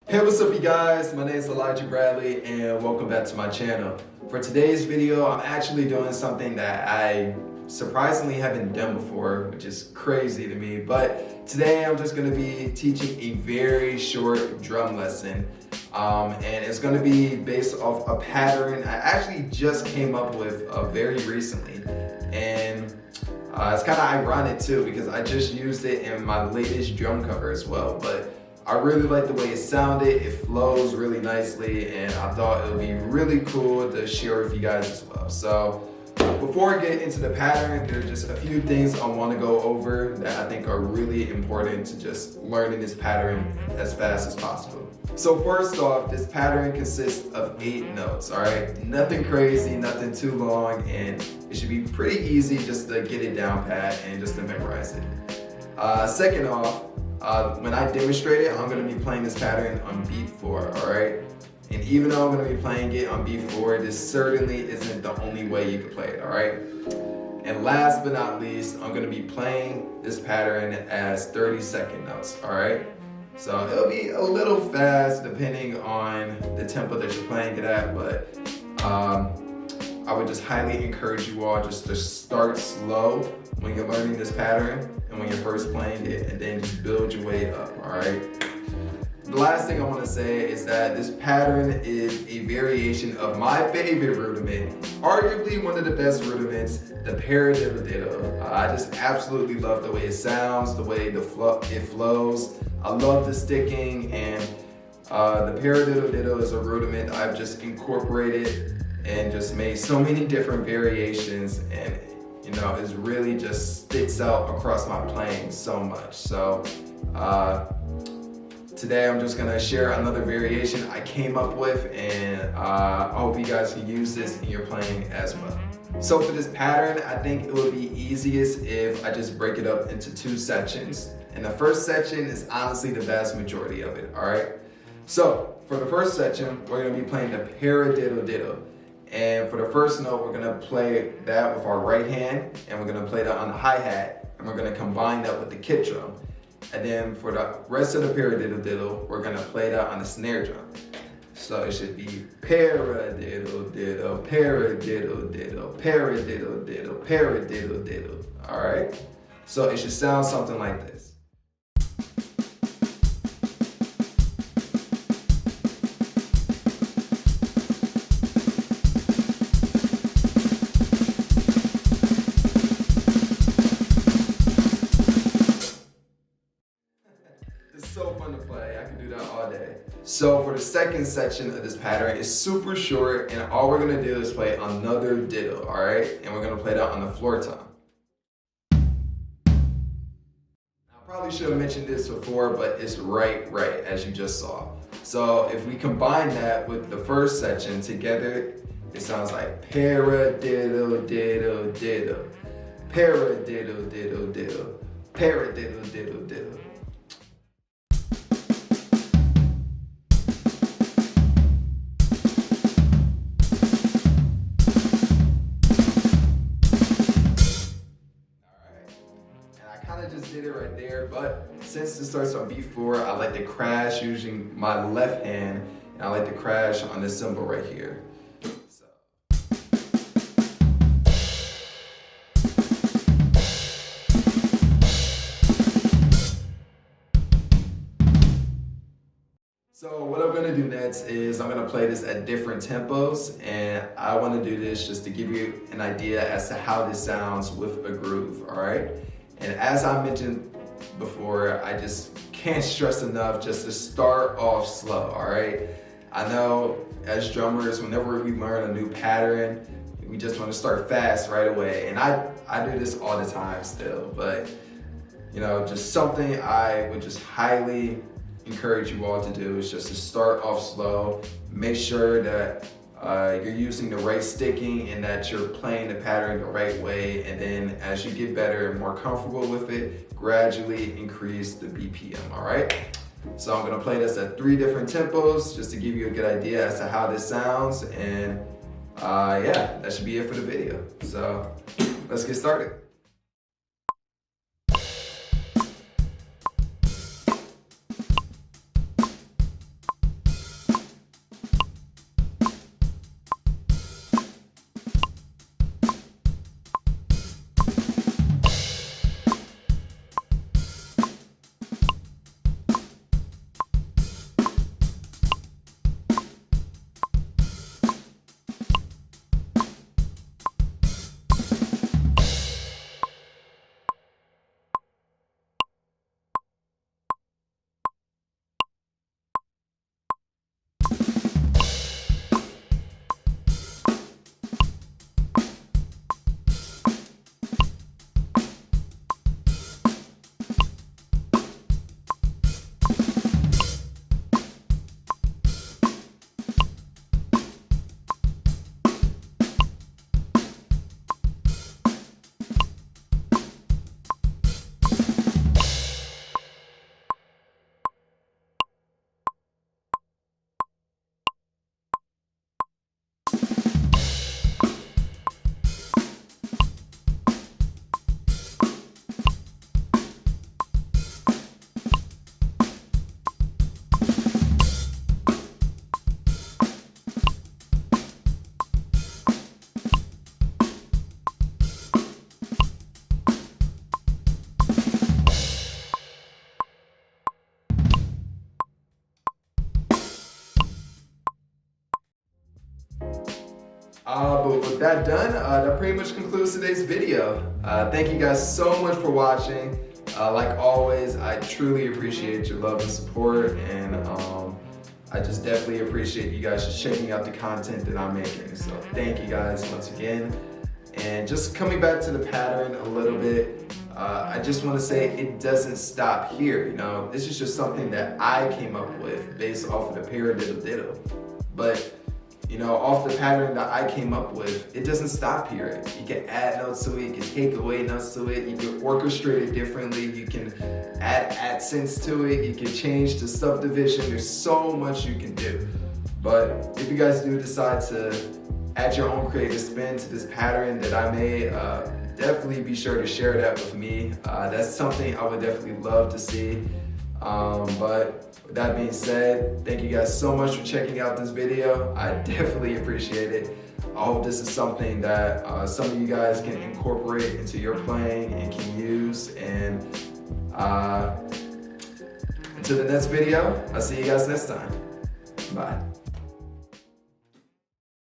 Hey, what's up you guys? My name is Elijah Bradley and welcome back to my channel. For today's video, I'm actually doing something that I surprisingly haven't done before, which is crazy to me. But today I'm just going to be teaching a very short drum lesson. And it's going to be based off a pattern I actually just came up with very recently. And it's kind of ironic too because I just used it in my latest drum cover as well. But I really like the way it sounded. It flows really nicely and I thought it would be really cool to share with you guys as well. So before I get into the pattern, there's just a few things I want to go over that I think are really important to just learning this pattern as fast as possible. So first off, this pattern consists of 8 notes, all right? Nothing crazy, nothing too long, and it should be pretty easy just to get it down pat and just to memorize it. Second off, when I demonstrate it, I'm going to be playing this pattern on beat 4, alright? And even though I'm going to be playing it on beat 4, this certainly isn't the only way you can play it, alright? And last but not least, I'm going to be playing this pattern as 30-second notes, alright? So it'll be a little fast depending on the tempo that you're playing it at, but I would just highly encourage you all just to start slow when you're learning this pattern and when you're first playing it, and then just build your way up, all right? The last thing I want to say is that this pattern is a variation of my favorite rudiment, arguably one of the best rudiments, the Paradiddle Diddle. I just absolutely love the way it sounds, the way it flows. I love the sticking, and the Paradiddle Diddle is a rudiment I've just incorporated and just made so many different variations, and you know, it really just sticks out across my playing so much. So today I'm just gonna share another variation I came up with, and I hope you guys can use this in your playing as well. So for this pattern, I think it would be easiest if I just break it up into 2 sections. And the first section is honestly the vast majority of it, all right? So for the first section, we're gonna be playing the Paradiddle Diddle. And for the first note, we're gonna play that with our right hand, and we're gonna play that on the hi-hat, and we're gonna combine that with the kick drum. And then for the rest of the Paradiddle Diddle, we're gonna play that on the snare drum. So it should be Paradiddle Diddle, Paradiddle Diddle, Paradiddle Diddle, Paradiddle Diddle, all right? So it should sound something like this. It's so fun to play. I can do that all day. So for the second section of this pattern, it's super short, and all we're gonna do is play another diddle, all right? And we're gonna play that on the floor tom. I probably should have mentioned this before, but it's right, as you just saw. So if we combine that with the first section together, it sounds like Paradiddle Diddle Diddle, Paradiddle Diddle Diddle, Paradiddle Diddle Diddle. Just did it right there, but since it starts on beat 4, I like to crash using my left hand, and I like to crash on this cymbal right here. So what I'm gonna do next is I'm gonna play this at different tempos, and I wanna do this just to give you an idea as to how this sounds with a groove, all right? And as I mentioned before, I just can't stress enough just to start off slow, all right? I know as drummers, whenever we learn a new pattern, we just want to start fast right away. And I do this all the time still, but you know, just something I would just highly encourage you all to do is just to start off slow. Make sure that you're using the right sticking and that you're playing the pattern the right way, and then as you get better and more comfortable with it, gradually increase the BPM, all right? So I'm gonna play this at 3 different tempos just to give you a good idea as to how this sounds, and yeah, that should be it for the video. So let's get started. But with that done, that pretty much concludes today's video. Thank you guys so much for watching. Like always, I truly appreciate your love and support, and I just definitely appreciate you guys just checking out the content that I'm making. So thank you guys once again. And just coming back to the pattern a little bit, I just want to say it doesn't stop here. You know, this is just something that I came up with based off of the Paradiddle Diddle. But you know, off the pattern that I came up with, it doesn't stop here. You can add notes to it, you can take away notes to it, you can orchestrate it differently, you can add accents to it, you can change the subdivision. There's so much you can do. But if you guys do decide to add your own creative spin to this pattern that I made, definitely be sure to share that with me. That's something I would definitely love to see. But with that being said, thank you guys so much for checking out this video. I definitely appreciate it. I hope this is something that some of you guys can incorporate into your playing and can use. And until the next video, I'll see you guys next time. Bye.